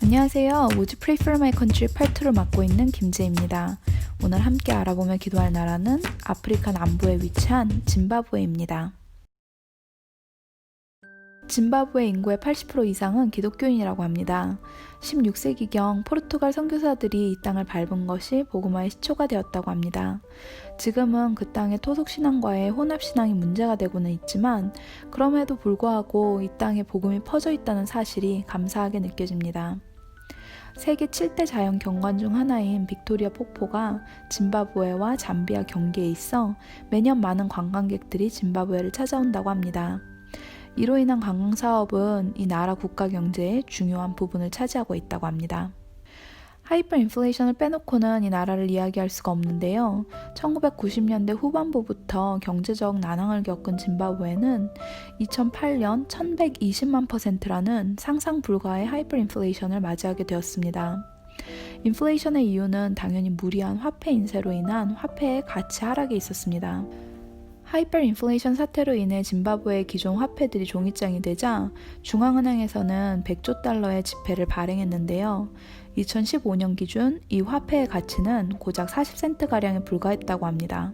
안녕하세요. Would you pray for my country 파트를 맡고 있는 김재입니다. 오늘 함께 알아보며 기도할 나라는 아프리카 남부에 위치한 짐바브웨입니다. 짐바브웨 인구의 80% 이상은 기독교인이라고 합니다. 16세기경 포르투갈 선교사들이 이 땅을 밟은 것이 복음화의 시초가 되었다고 합니다. 지금은 그 땅의 토속신앙과의 혼합신앙이 문제가 되고는 있지만 그럼에도 불구하고 이 땅에 복음이 퍼져 있다는 사실이 감사하게 느껴집니다. 세계 7대 자연 경관 중 하나인 빅토리아 폭포가 짐바브웨와 잠비아 경계에 있어 매년 많은 관광객들이 짐바브웨를 찾아온다고 합니다. 이로 인한 관광 사업은 이 나라 국가 경제의 중요한 부분을 차지하고 있다고 합니다. 하이퍼 인플레이션을 빼놓고는 이 나라를 이야기할 수가 없는데요. 1990년대 후반부부터 경제적 난항을 겪은 짐바브웨는 2008년 1120만%라는 상상 불가의 하이퍼 인플레이션을 맞이하게 되었습니다. 인플레이션의 이유는 당연히 무리한 화폐 인쇄로 인한 화폐의 가치 하락에 있었습니다. 하이퍼 인플레이션 사태로 인해 짐바브웨의 기존 화폐들이 종이장이 되자 중앙은행에서는 100조 달러의 지폐를 발행했는데요. 2015년 기준 이 화폐의 가치는 고작 40센트가량에 불과했다고 합니다.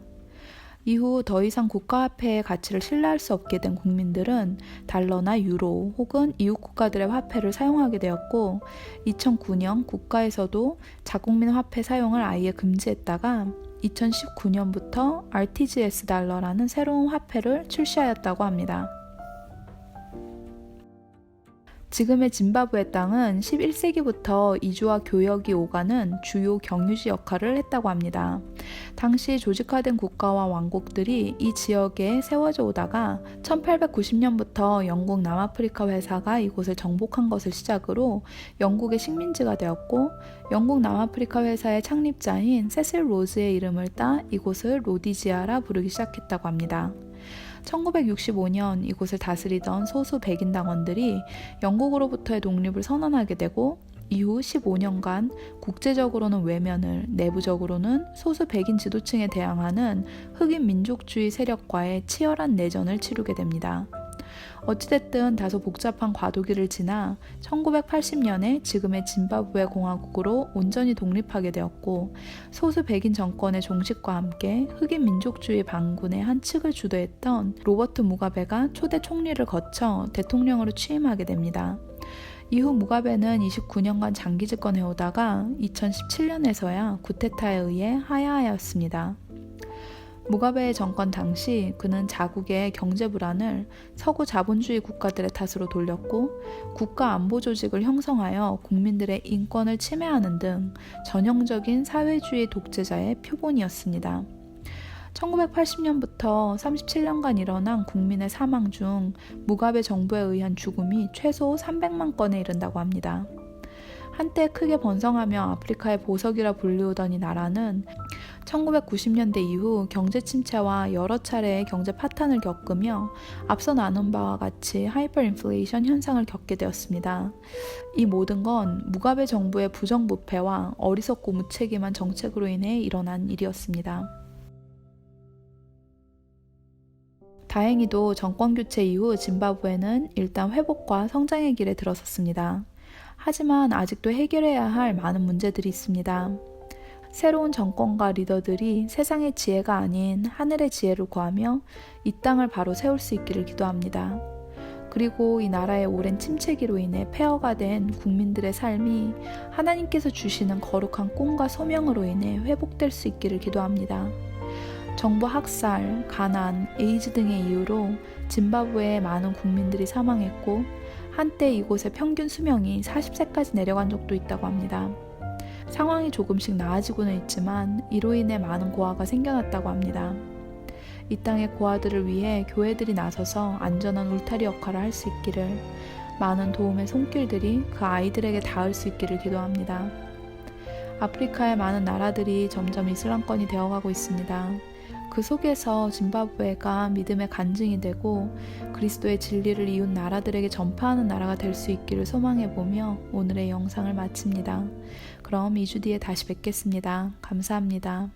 이후 더 이상 국가화폐의 가치를 신뢰할 수 없게 된 국민들은 달러나 유로 혹은 이웃 국가들의 화폐를 사용하게 되었고 2009년 국가에서도 자국민 화폐 사용을 아예 금지했다가 2019년부터 RTGS 달러라는 새로운 화폐를 출시하였다고 합니다. 지금의 짐바브웨 땅은 11세기부터 이주와 교역이 오가는 주요 경유지 역할을 했다고 합니다. 당시 조직화된 국가와 왕국들이 이 지역에 세워져 오다가 1890년부터 영국 남아프리카 회사가 이곳을 정복한 것을 시작으로 영국의 식민지가 되었고 영국 남아프리카 회사의 창립자인 세실 로즈의 이름을 따 이곳을 로디지아라 부르기 시작했다고 합니다. 1965년 이곳을 다스리던 소수 백인 당원들이 영국으로부터의 독립을 선언하게 되고 이후 15년간 국제적으로는 외면을, 내부적으로는 소수 백인 지도층에 대항하는 흑인 민족주의 세력과의 치열한 내전을 치르게 됩니다. 어찌됐든 다소 복잡한 과도기를 지나 1980년에 지금의 짐바브웨 공화국으로 온전히 독립하게 되었고 소수 백인 정권의 종식과 함께 흑인 민족주의 반군의 한 측을 주도했던 로버트 무가베가 초대 총리를 거쳐 대통령으로 취임하게 됩니다. 이후 무가베는 29년간 장기 집권해오다가 2017년에서야 쿠데타에 의해 하야하였습니다. 무가베의 정권 당시 그는 자국의 경제 불안을 서구 자본주의 국가들의 탓으로 돌렸고 국가 안보 조직을 형성하여 국민들의 인권을 침해하는 등 전형적인 사회주의 독재자의 표본이었습니다. 1980년부터 37년간 일어난 국민의 사망 중 무가베 정부에 의한 죽음이 최소 300만 건에 이른다고 합니다. 한때 크게 번성하며 아프리카의 보석이라 불리우던 이 나라는 1990년대 이후 경제 침체와 여러 차례의 경제 파탄을 겪으며 앞서 나눈 바와 같이 하이퍼 인플레이션 현상을 겪게 되었습니다. 이 모든 건 무가베 정부의 부정부패와 어리석고 무책임한 정책으로 인해 일어난 일이었습니다. 다행히도 정권 교체 이후 짐바브웨는 일단 회복과 성장의 길에 들어섰습니다. 하지만 아직도 해결해야 할 많은 문제들이 있습니다. 새로운 정권과 리더들이 세상의 지혜가 아닌 하늘의 지혜를 구하며 이 땅을 바로 세울 수 있기를 기도합니다. 그리고 이 나라의 오랜 침체기로 인해 폐허가 된 국민들의 삶이 하나님께서 주시는 거룩한 꿈과 소명으로 인해 회복될 수 있기를 기도합니다. 정부 학살, 가난, 에이즈 등의 이유로 짐바브웨의 많은 국민들이 사망했고 한때 이곳의 평균 수명이 40세까지 내려간 적도 있다고 합니다. 상황이 조금씩 나아지고는 있지만 이로 인해 많은 고아가 생겨났다고 합니다. 이 땅의 고아들을 위해 교회들이 나서서 안전한 울타리 역할을 할 수 있기를, 많은 도움의 손길들이 그 아이들에게 닿을 수 있기를 기도합니다. 아프리카의 많은 나라들이 점점 이슬람권이 되어가고 있습니다. 그 속에서 짐바브웨가 믿음의 간증이 되고 그리스도의 진리를 이웃 나라들에게 전파하는 나라가 될 수 있기를 소망해보며 오늘의 영상을 마칩니다. 그럼 2주 뒤에 다시 뵙겠습니다. 감사합니다.